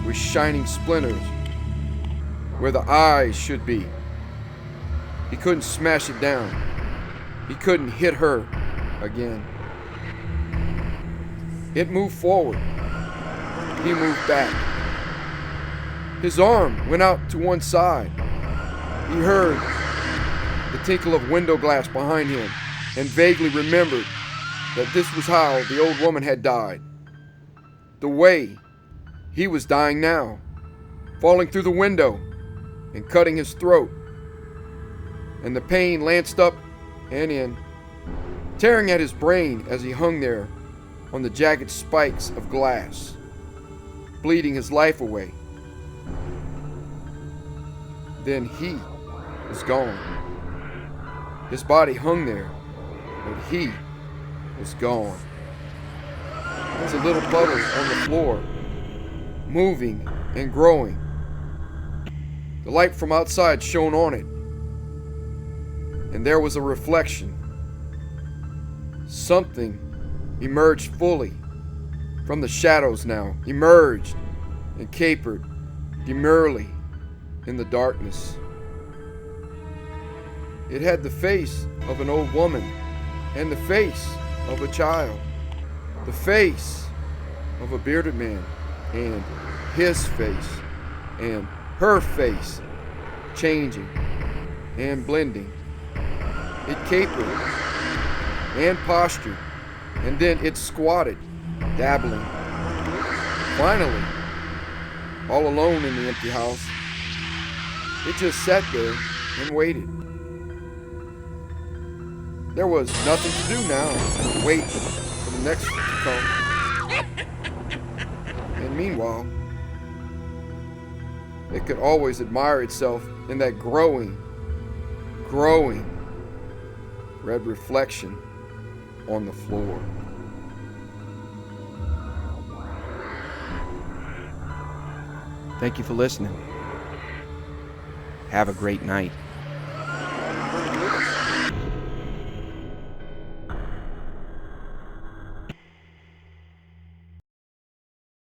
with shining splinters where the eyes should be. He couldn't smash it down. He couldn't hit her again. It moved forward. He moved back. His arm went out to one side. He heard the tinkle of window glass behind him and vaguely remembered that this was how the old woman had died. The way he was dying now, falling through the window and cutting his throat. And the pain lanced up and in, tearing at his brain as he hung there on the jagged spikes of glass, bleeding his life away. Then he was gone. His body hung there, but he was gone. There was a little puddle on the floor, moving and growing. The light from outside shone on it, and there was a reflection. Something emerged fully, from the shadows now, emerged and capered demurely in the darkness. It had the face of an old woman and the face of a child, the face of a bearded man, and his face and her face changing and blending. It capered and postured, and then it squatted, dabbling. Finally, all alone in the empty house, it just sat there and waited. There was nothing to do now but wait for the next to come. And meanwhile, it could always admire itself in that growing red reflection on the floor.
Thank you for listening. Have a great night.